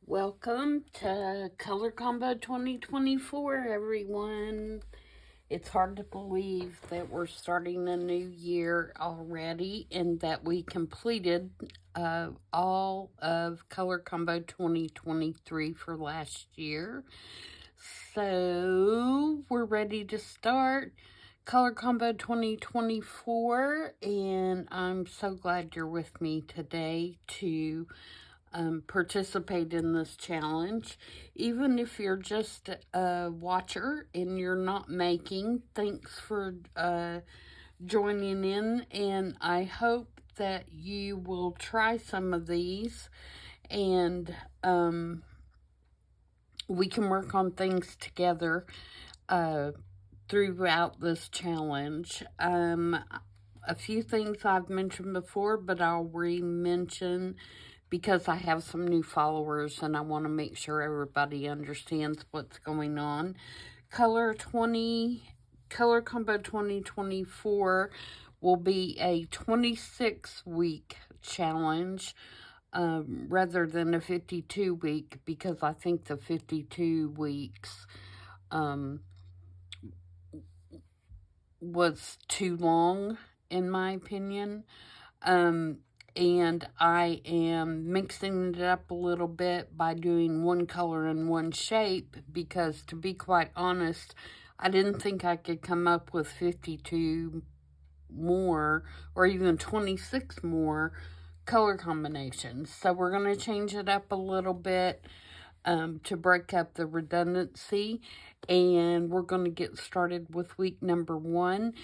Welcome to Color Combo 2024, everyone. It's hard to believe that we're starting a new year already and that we completed all of Color Combo 2023 for last year. So we're ready to start Color Combo 2024, and I'm so glad you're with me today to participate in this challenge. Even if you're just a watcher and you're not making, thanks for joining in, and I hope that you will try some of these and we can work on things together throughout this challenge. A few things I've mentioned before, but I'll re-mention because I have some new followers and I want to make sure everybody understands what's going on. Color Combo 2024 will be a 26-week challenge rather than a 52-week, because I think the 52 weeks was too long, in my opinion. And I am mixing it up a little bit by doing one color and one shape, because to be quite honest, I didn't think I could come up with 52 more or even 26 more color combinations. So we're going to change it up a little bit to break up the redundancy, and we're going to get started with week number 1.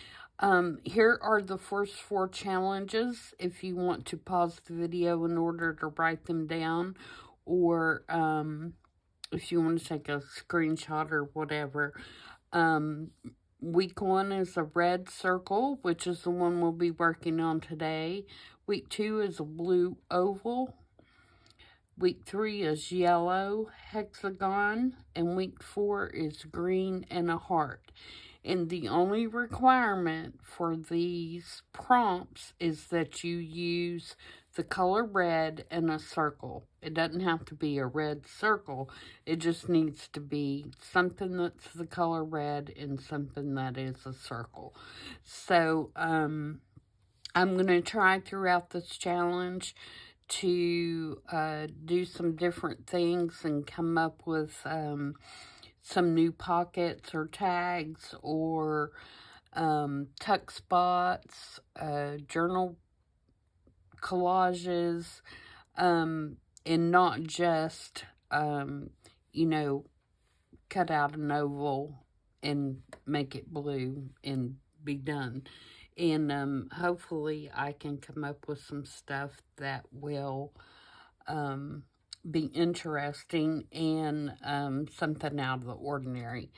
Here are the first 4 challenges if you want to pause the video in order to write them down, or if you want to take a screenshot or whatever. Week 1 is a red circle, which is the one we'll be working on today. Week 2 is a blue oval. Week 3 is yellow hexagon, and week 4 is green and a heart. And the only requirement for these prompts is that you use the color red and a circle. It doesn't have to be a red circle. It just needs to be something that's the color red and something that is a circle. So I'm going to try throughout this challenge to do some different things and come up with some new pockets or tags or tuck spots, journal collages, and not just, cut out an oval and make it blue and be done. And hopefully I can come up with some stuff that will be interesting and something out of the ordinary.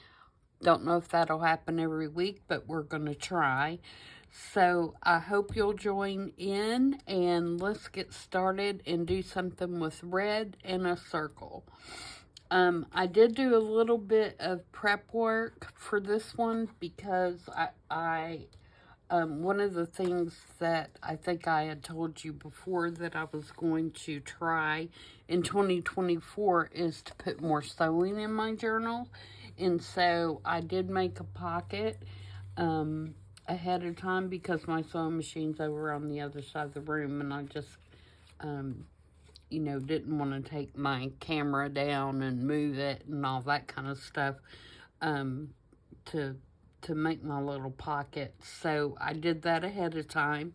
Don't know if that'll happen every week, but we're going to try. So I hope you'll join in, and let's get started and do something with red and a circle. I did do a little bit of prep work for this one because one of the things that I think I had told you before that I was going to try in 2024 is to put more sewing in my journal. And so I did make a pocket ahead of time because my sewing machine's over on the other side of the room, and I just, didn't want to take my camera down and move it and all that kind of stuff to make my little pocket. So I did that ahead of time,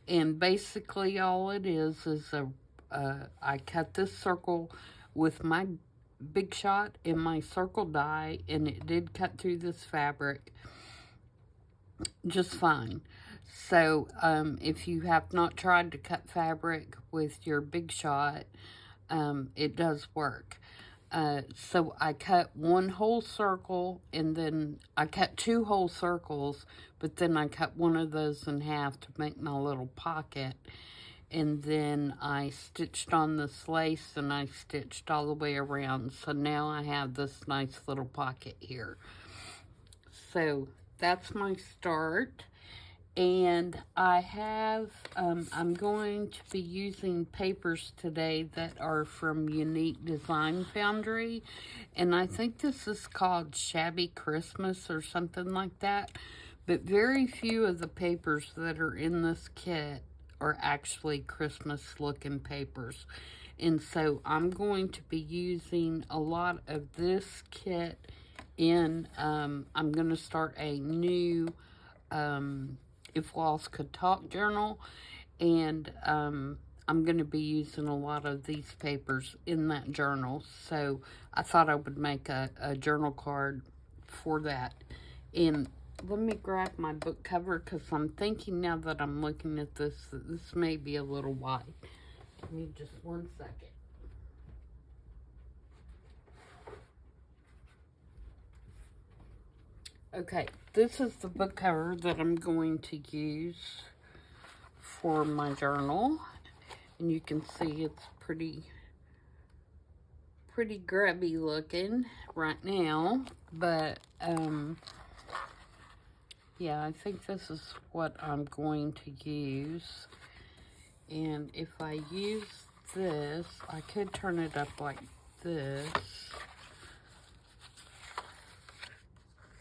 and basically all it is I cut this circle with my Big Shot and my circle die, and it did cut through this fabric just fine. So if you have not tried to cut fabric with your Big Shot, it does work. So I cut one whole circle, and then I cut 2 whole circles, but then I cut one of those in half to make my little pocket. And then I stitched on this lace, and I stitched all the way around. So now I have this nice little pocket here. So that's my start. And I have, I'm going to be using papers today that are from UniqueDesignFoundry. And I think this is called Shabby Christmas or something like that. But very few of the papers that are in this kit are actually Christmas-looking papers. And so I'm going to be using a lot of this kit in, I'm going to start a new If Walls Could Talk journal, and I'm going to be using a lot of these papers in that journal. So I thought I would make a journal card for that. And let me grab my book cover, because I'm thinking now that I'm looking at this, that this may be a little wide. Give me just 1 second. Okay, this is the book cover that I'm going to use for my journal. And you can see it's pretty grubby looking right now. But, yeah, I think this is what I'm going to use. And if I use this, I could turn it up like this.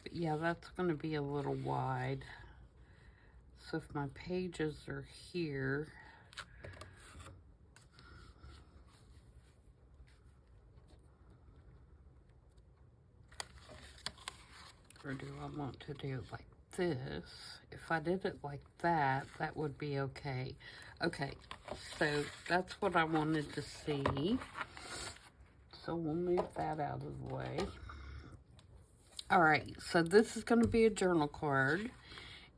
But yeah, that's going to be a little wide. So if my pages are here, or do I want to do it like this? If I did it like that, that would be okay. Okay, so that's what I wanted to see. So we'll move that out of the way. All right, so this is going to be a journal card.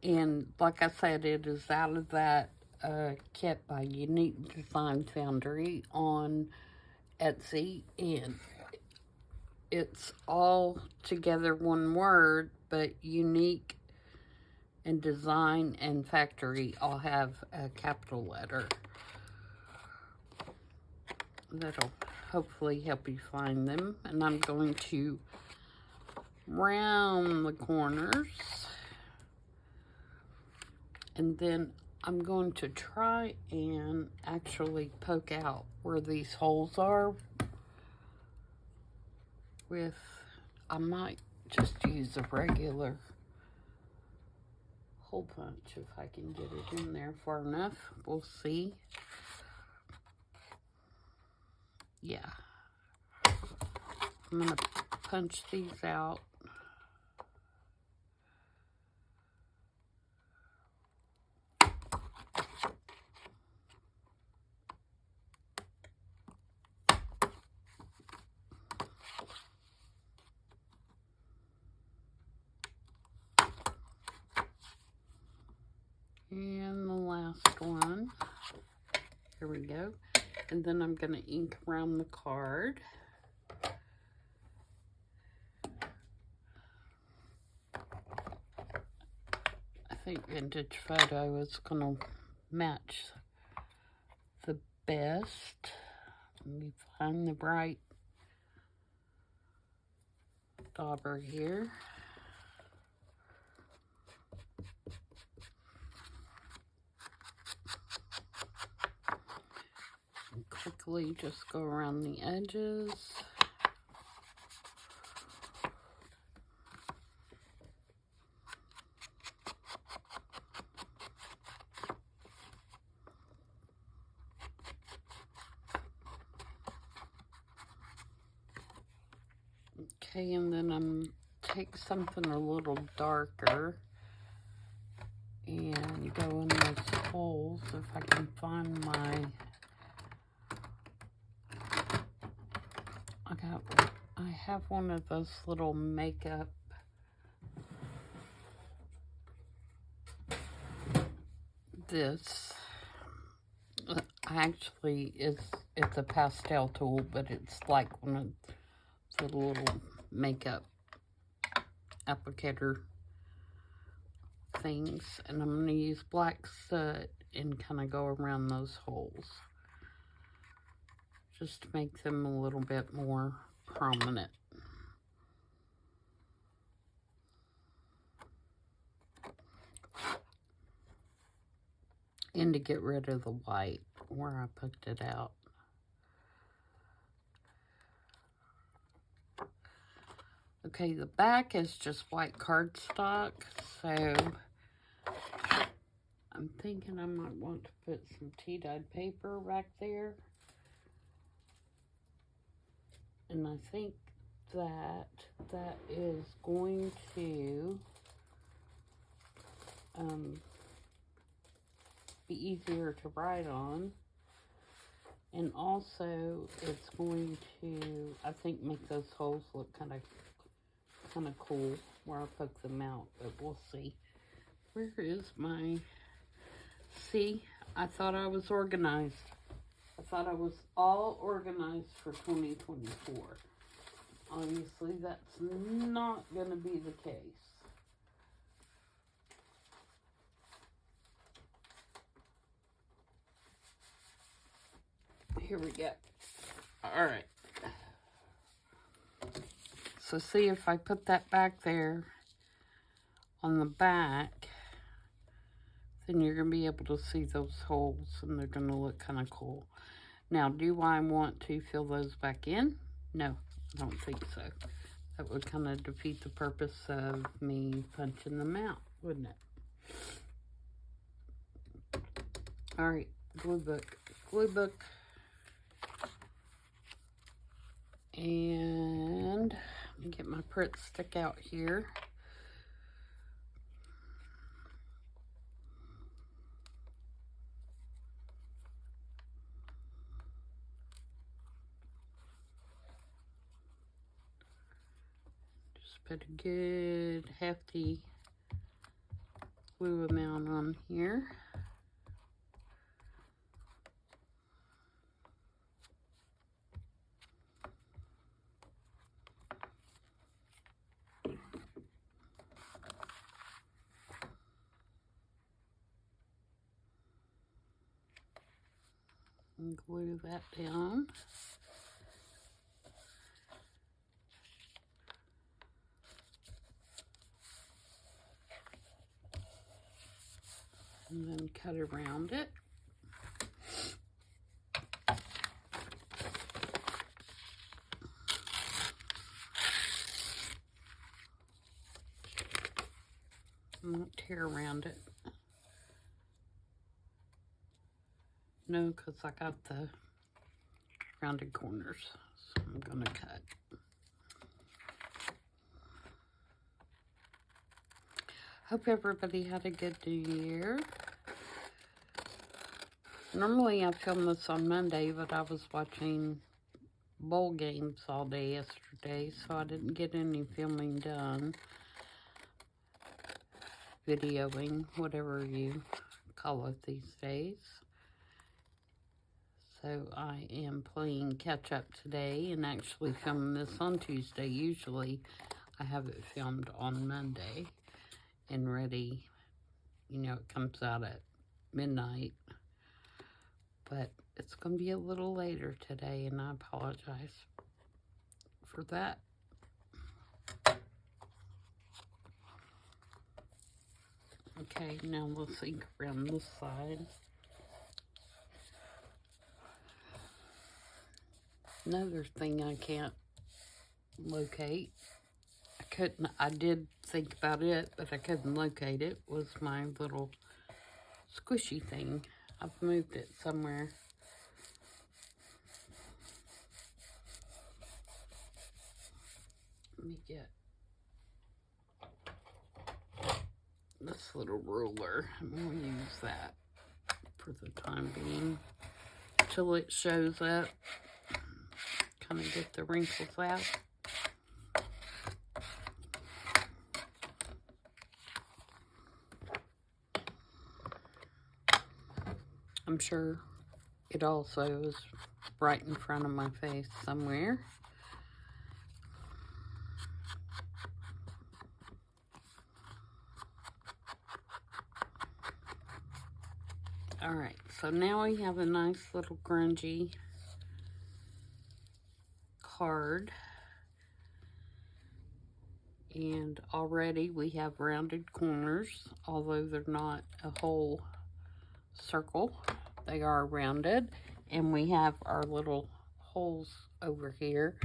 And like I said, it is out of that kit by UniqueDesignFoundry on Etsy. And it's all together one word, but Unique and Design and Factory all have a capital letter. That'll hopefully help you find them. And I'm going to round the corners. And then I'm going to try and actually poke out where these holes are with, I might just use a regular hole punch if I can get it in there far enough. We'll see. Yeah. I'm going to punch these out. And the last one. Here we go. And then I'm going to ink around the card. I think Vintage Photo is going to match the best. Let me find the right dauber here. And quickly just go around the edges. Okay, and then I'm take something a little darker and go in those holes if I can find my, I have one of those little makeup this actually it's a pastel tool, but it's like one of the little makeup applicator things, and I'm going to use black soot and kind of go around those holes just to make them a little bit more prominent. and to get rid of the white where I poked it out. Okay, the back is just white cardstock, so I'm thinking I might want to put some tea-dyed paper back there. And I think that is going to be easier to write on. And also, it's going to, I think, make those holes look kind of cool where I poke them out, but we'll see. Where is my, see, I thought I was organized. I thought I was all organized for 2024. Obviously, that's not going to be the case. Here we go. All right. So see, if I put that back there on the back, then you're going to be able to see those holes, and they're going to look kind of cool. Now, do I want to fill those back in? No, I don't think so. That would kind of defeat the purpose of me punching them out, wouldn't it? All right, glue book. Glue book. And let me get my Pritt stick out here. Just put a good hefty glue amount on here. And glue that down. And then cut around it. I won't tear around it. No, because I got the rounded corners, so I'm going to cut. Hope everybody had a good New Year. Normally I film this on Monday, but I was watching bowl games all day yesterday, so I didn't get any filming done. Videoing, whatever you call it these days. So I am playing catch up today and actually filming this on Tuesday. Usually I have it filmed on Monday and ready. You know, it comes out at midnight. But it's going to be a little later today, and I apologize for that. Okay, now let's ink around this side. Another thing I can't locate, I did think about it, but I couldn't locate it, was my little squishy thing. I've moved it somewhere. Let me get this little ruler, and we'll use that for the time being till it shows up. Kind of get the wrinkles out. I'm sure it also is right in front of my face somewhere. Alright, so now we have a nice little grungy card. And already we have rounded corners, although they're not a whole circle. They are rounded, and we have our little holes over here.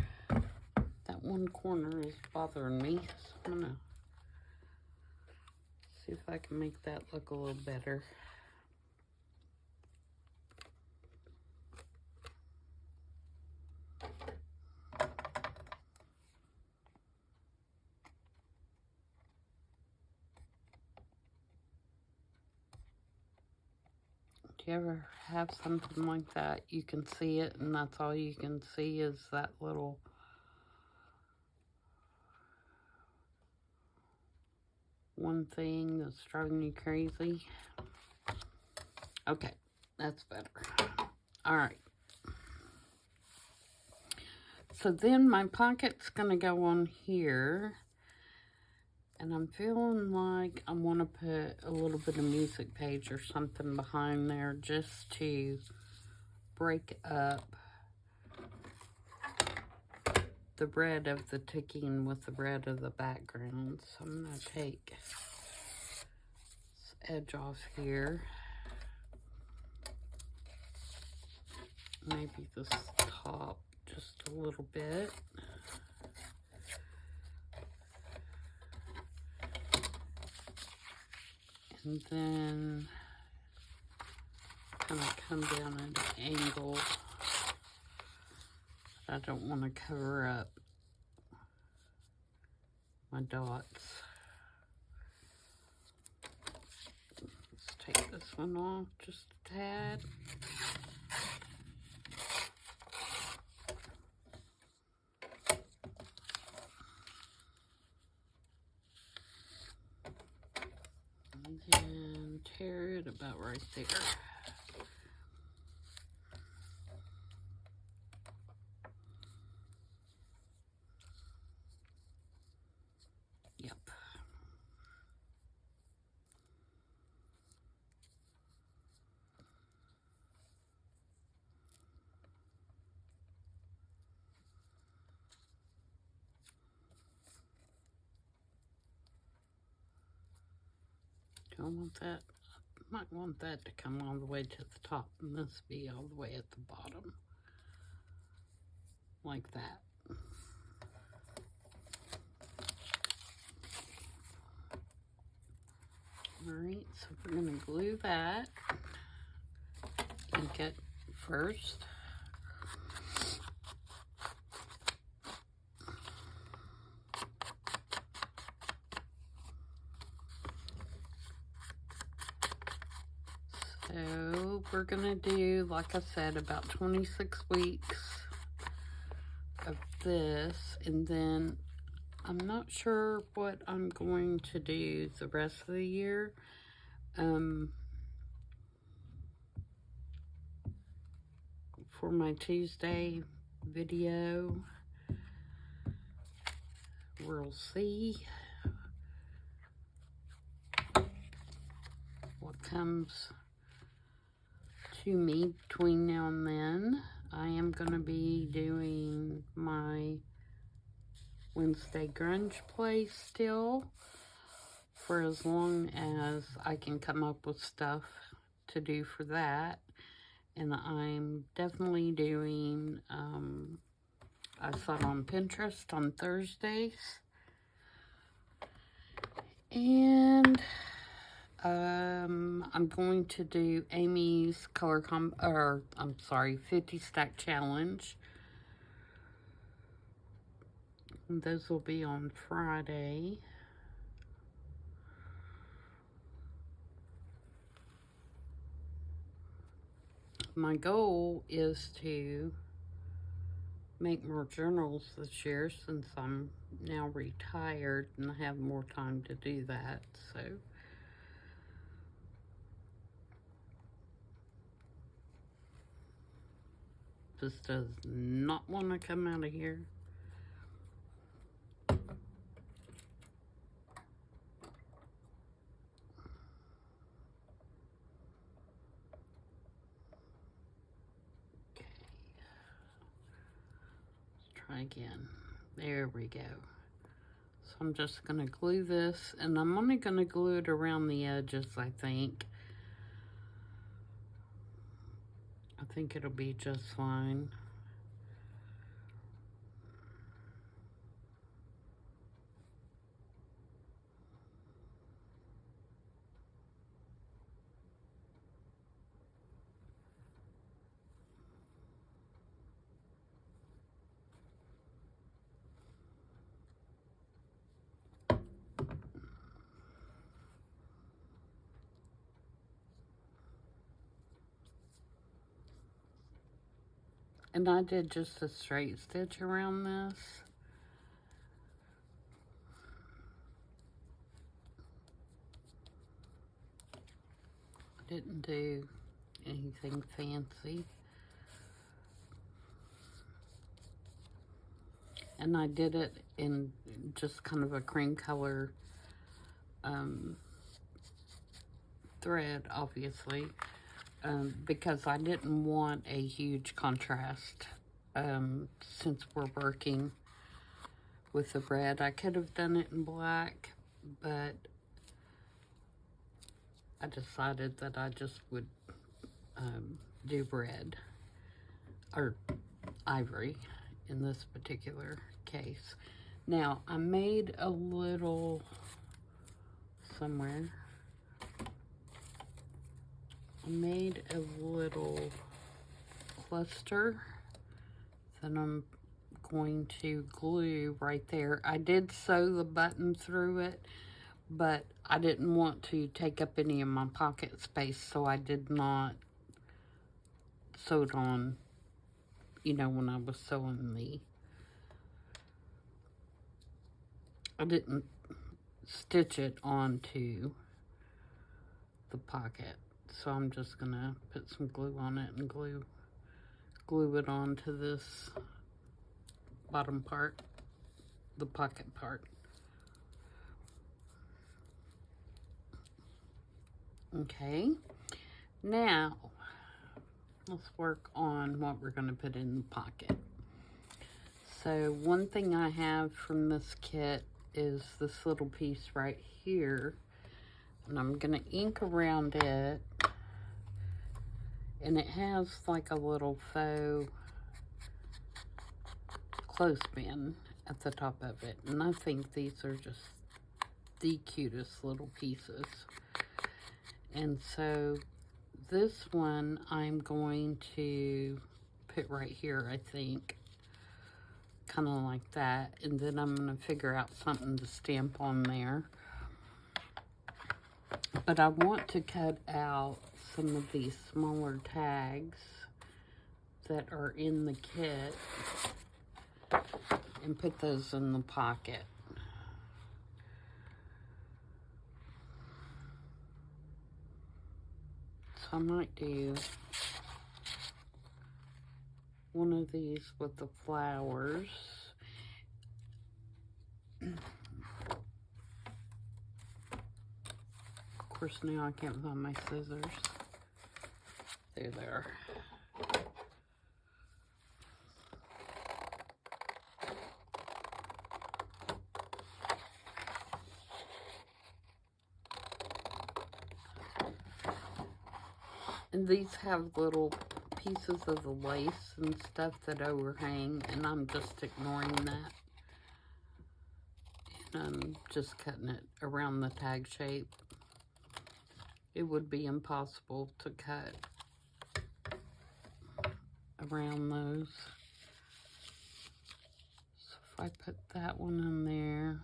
That one corner is bothering me, so I'm gonna see if I can make that look a little better. Do you ever have something like that? You can see it, and that's all you can see is that little one thing that's driving you crazy. Okay, that's better. All right. So then my pocket's gonna go on here, and I'm feeling like I want to put a little bit of music page or something behind there just to break up the red of the ticking with the red of the background. So I'm going to take this edge off here. Maybe this top just a little bit. And then kind of come down at an angle. I don't want to cover up my dots. Let's take this one off just a tad. And then tear it about right there. Yep. Do I want that? I might want that to come all the way to the top and this be all the way at the bottom. Like that. Alright, so we're going to glue that. Ink it first. So we're going to do, like I said, about 26 weeks of this, and then I'm not sure what I'm going to do the rest of the year. For my Tuesday video, we'll see what comes to me between now and then. I am going to be doing my Wednesday grunge play still for as long as I can come up with stuff to do for that. And I'm definitely doing, I saw it on Pinterest on Thursdays. And I'm going to do Amy's 50 stack challenge. And those will be on Friday. My goal is to make more journals this year since I'm now retired and I have more time to do that. So this does not want to come out of here. Okay. Let's try again. There we go. So I'm just going to glue this, and I'm only going to glue it around the edges, I think. I think it'll be just fine. And I did just a straight stitch around this. Didn't do anything fancy. And I did it in just kind of a cream color thread, obviously, because I didn't want a huge contrast since we're working with the red. I could have done it in black, but I decided that I just would do red, or ivory in this particular case. Now, I made a little, somewhere, I made a little cluster that I'm going to glue right there. I did sew the button through it, but I didn't want to take up any of my pocket space, so I did not sew it on, you know, when I was sewing I didn't stitch it onto the pocket. So I'm just gonna put some glue on it and glue it onto this bottom part, the pocket part. Okay, now let's work on what we're gonna put in the pocket. So one thing I have from this kit is this little piece right here, and I'm gonna ink around it, and it has like a little faux clothespin at the top of it, and I think these are just the cutest little pieces. And so this one I'm going to put right here, I think, kind of like that, and then I'm going to figure out something to stamp on there. But I want to cut out some of these smaller tags that are in the kit and put those in the pocket. So I might do one of these with the flowers. Of course, now I can't find my scissors. There they are. And these have little pieces of the lace and stuff that overhang, and I'm just ignoring that. And I'm just cutting it around the tag shape. It would be impossible to cut around those. So if I put that one in there.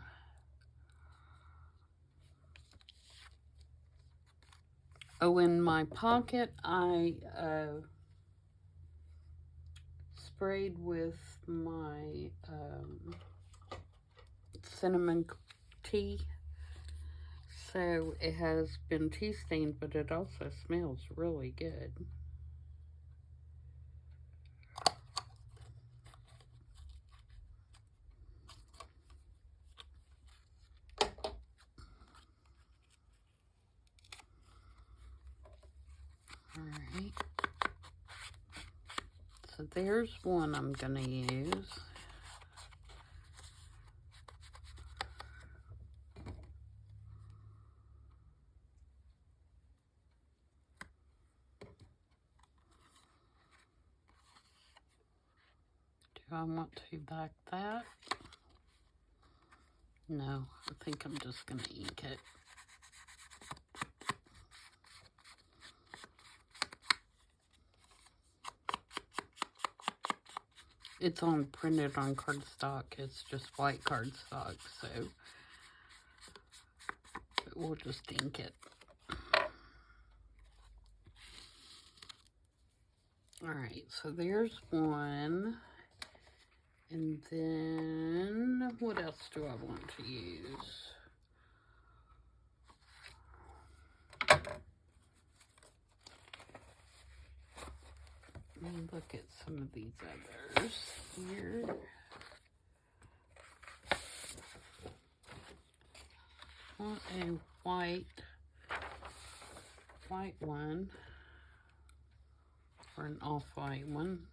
Oh, in my pocket, I sprayed with my cinnamon tea. So it has been tea stained, but it also smells really good. Alright. So there's one I'm gonna use. Do I want to back that? No, I think I'm just going to ink it. It's printed on cardstock. It's just white cardstock, so we'll just ink it. Alright, so there's one. And then, what else do I want to use? Let me look at some of these others here. I want a white one, or an off-white one.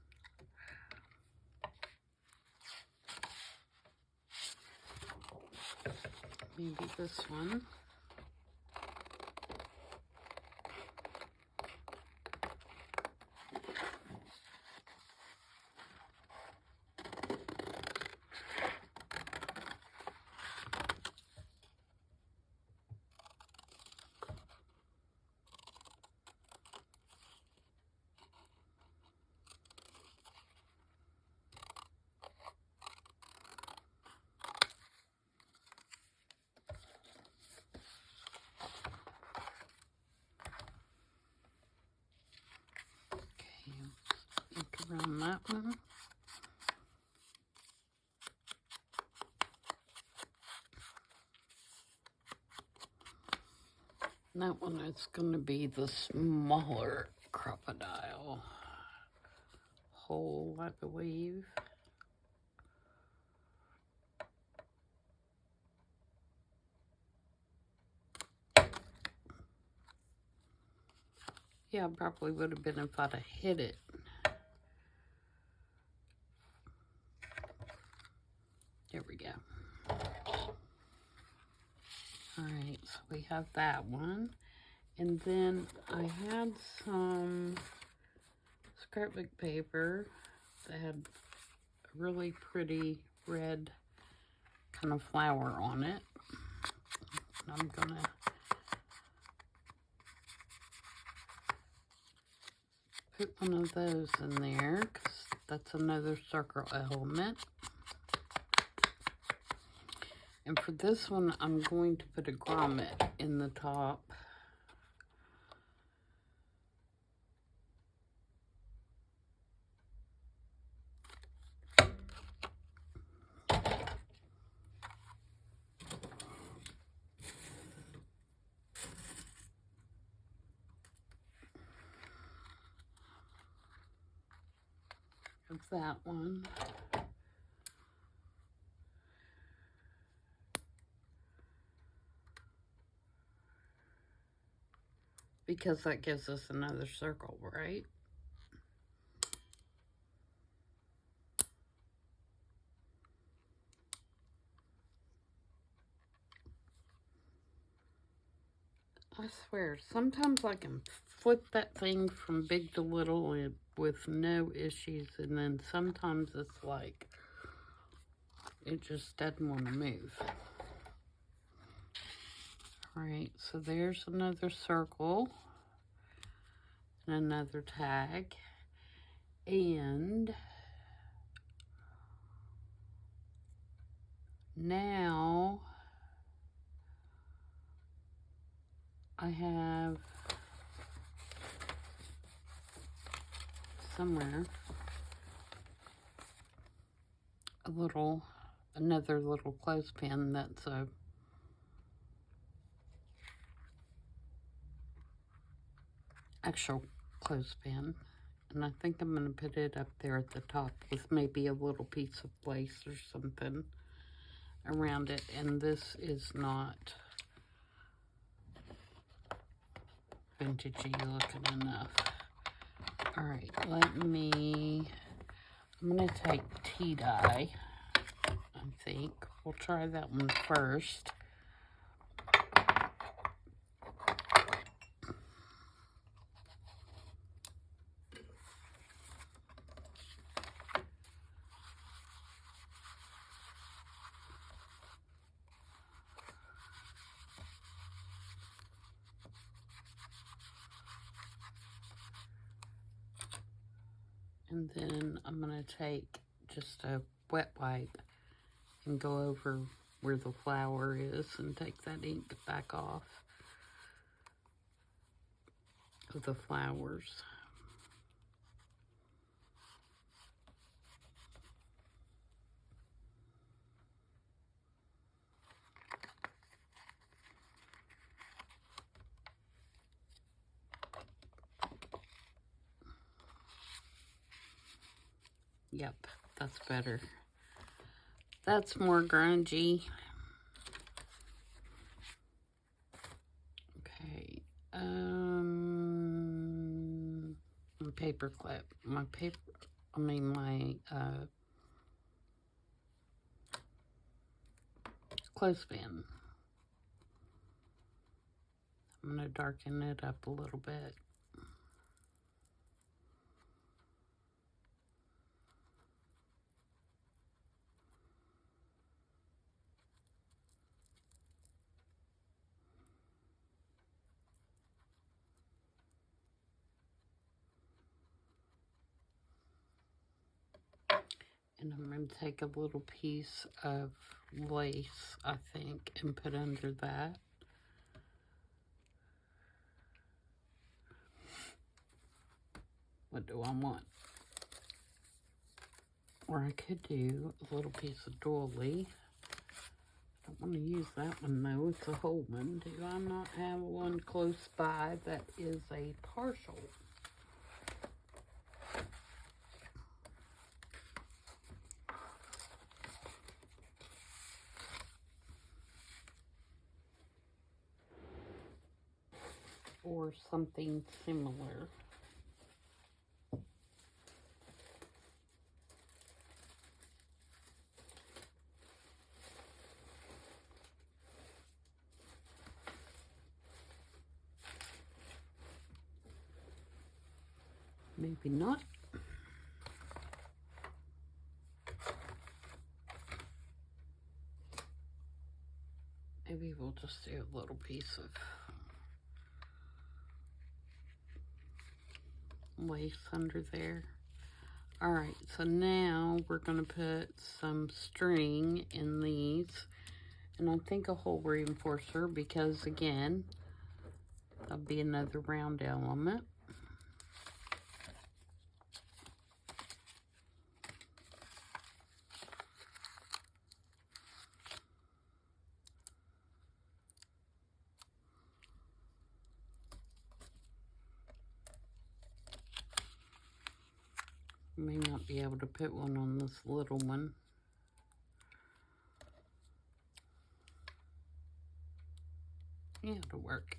Maybe this one. Around that one. And that one is going to be the smaller crocodile hole, I believe. Yeah, probably would have been if I'd have hit it. There we go. Alright, so we have that one. And then I had some scrapbook paper that had a really pretty red kind of flower on it. And I'm gonna put one of those in there because that's another circle element. And for this one, I'm going to put a grommet in the top. Of that one. Because that gives us another circle, right? I swear, sometimes I can flip that thing from big to little with no issues, and then sometimes it's like, it just doesn't want to move. Alright, so there's another circle, and another tag, and now I have somewhere another little clothespin that's a actual clothespin, and I think I'm going to put it up there at the top with maybe a little piece of lace or something around it. And this is not vintagey looking enough. Alright, I'm going to take tea dye, I think. We'll try that one first. And then I'm going to take just a wet wipe and go over where the flower is and take that ink back off of the flowers. Yep, that's better. That's more grungy. Okay, my paper clip, my clothespin. I'm gonna darken it up a little bit. And I'm going to take a little piece of lace, I think, and put under that. What do I want? Or I could do a little piece of doily. I don't want to use that one though, it's a whole one. Do I not have one close by that is a partial? Or something similar. Maybe not. Maybe we'll just do a little piece of lace under there. All right, so now we're gonna put some string in these, and I think a hole reinforcer, because again, that'll be another round element. May not be able to put one on this little one. Yeah, it'll work.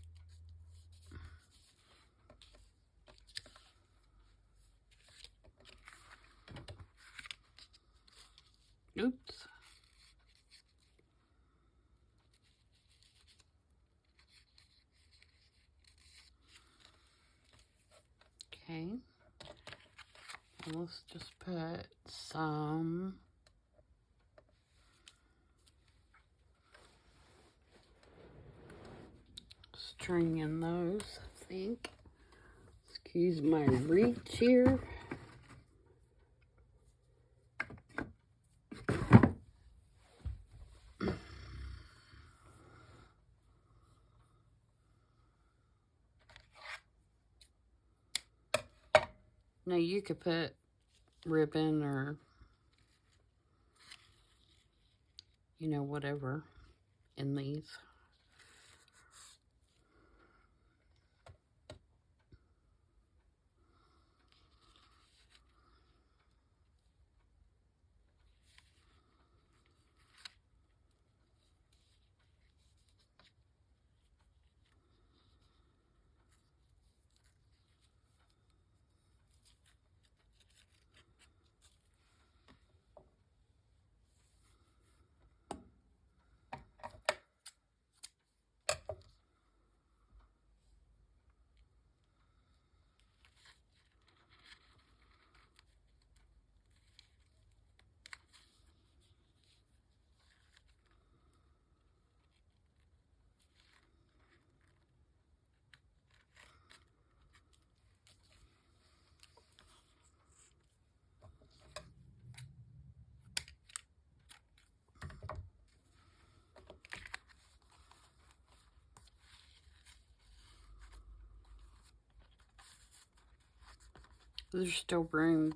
Oops. Okay. And let's just put some string in those, I think. Excuse my reach here. Now you could put ribbon or, you know, whatever in these. There's still room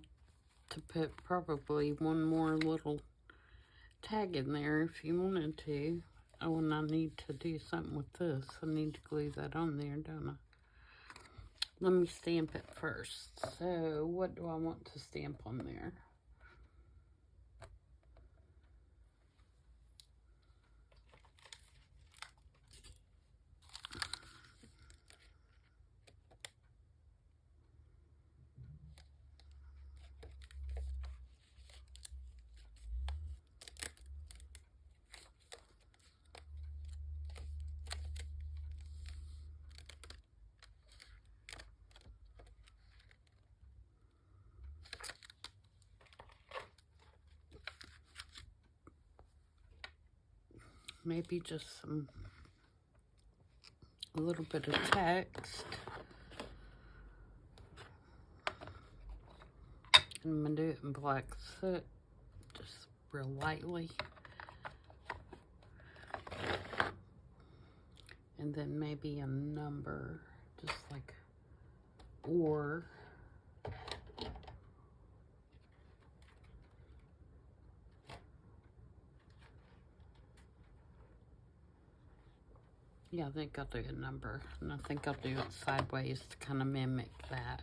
to put probably one more little tag in there if you wanted to. Oh, and I need to do something with this. I need to glue that on there, don't I? Let me stamp it first. So, what do I want to stamp on there? Maybe just a little bit of text. I'm going to do it in black soot, just real lightly. And then maybe a number, just like, or. Yeah, I think I'll do a number, and I think I'll do it sideways to kind of mimic that.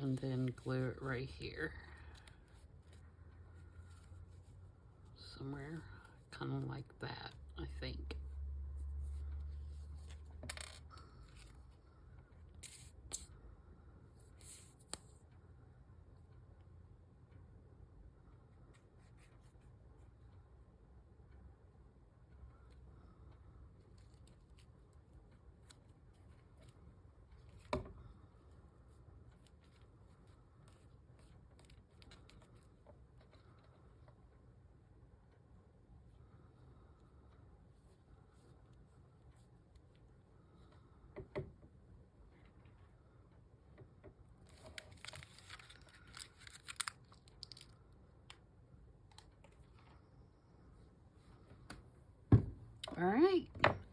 And then glue it right here. Somewhere, kind of like that, I think. All right,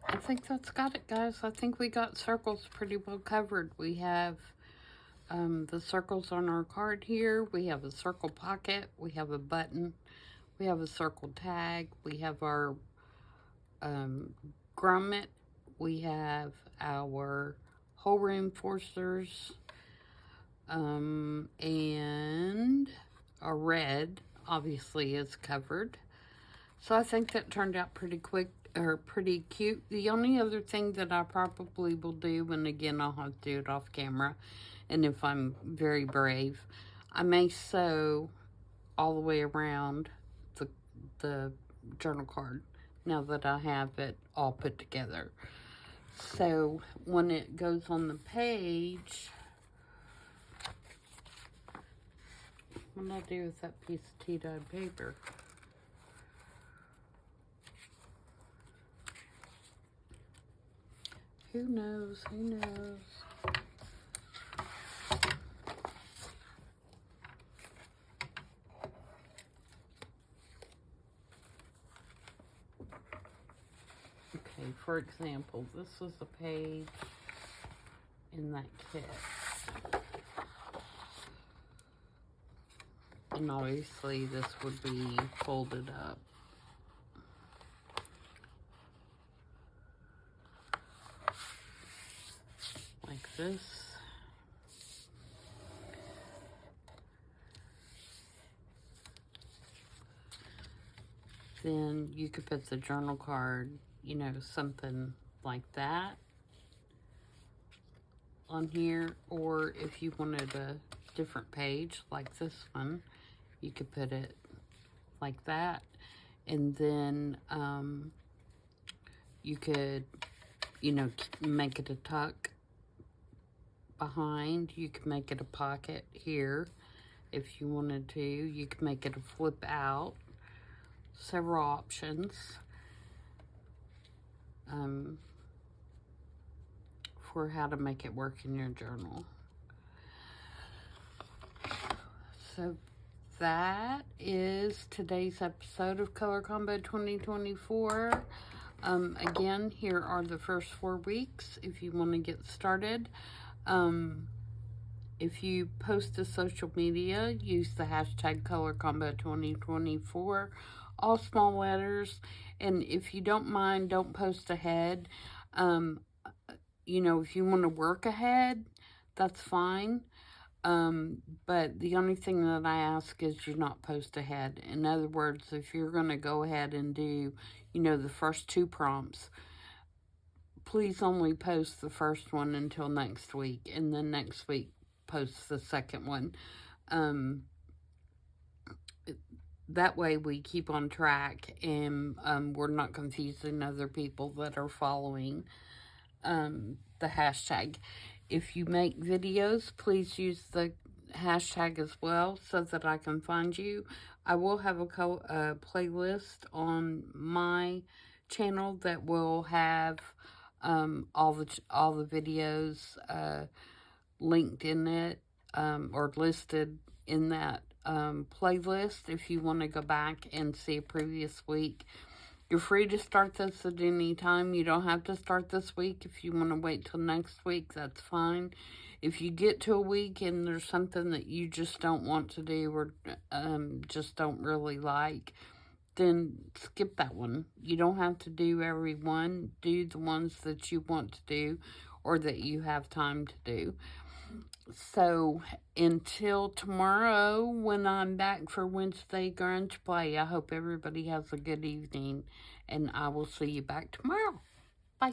I think that's got it, guys. I think we got circles pretty well covered. We have the circles on our card here. We have a circle pocket. We have a button. We have a circle tag. We have our grommet. We have our hole reinforcers. And a red, obviously, is covered. So I think that turned out pretty quick, or pretty cute. The only other thing that I probably will do, and again, I'll have to do it off camera, and if I'm very brave, I may sew all the way around the journal card now that I have it all put together. So when it goes on the page, what do I do with that piece of tea-dyed paper? Who knows? Who knows? Okay, for example, this was a page in that kit. And obviously this would be folded up. Like this. Then you could put the journal card, you know, something like that on here. Or if you wanted a different page like this one, you could put it like that. And then you could, you know, make it a tuck behind. You could make it a pocket here if you wanted to. You could make it a flip out. Several options for how to make it work in your journal. So that is today's episode of Color Combo 2024. Again, here are the first 4 weeks if you want to get started. If you post to social media, use the hashtag ColorCombo2024, all small letters. And if you don't mind, don't post ahead. You know, if you want to work ahead, that's fine. But the only thing that I ask is you not post ahead. In other words, if you're going to go ahead and do, you know, the first 2 prompts, please only post the first one until next week, and then next week post the second one. That way we keep on track, and we're not confusing other people that are following the hashtag. If you make videos, please use the hashtag as well so that I can find you. I will have a playlist on my channel that will have all the videos linked in it, or listed in that playlist. If you want to go back and see a previous week, you're free to start this at any time. You don't have to start this week. If you want to wait till next week, that's fine. If you get to a week and there's something that you just don't want to do, or just don't really like, then skip that one. You don't have to do every one. Do the ones that you want to do or that you have time to do. So, until tomorrow, when I'm back for Wednesday Grunge Play, I hope everybody has a good evening, and I will see you back tomorrow. Bye.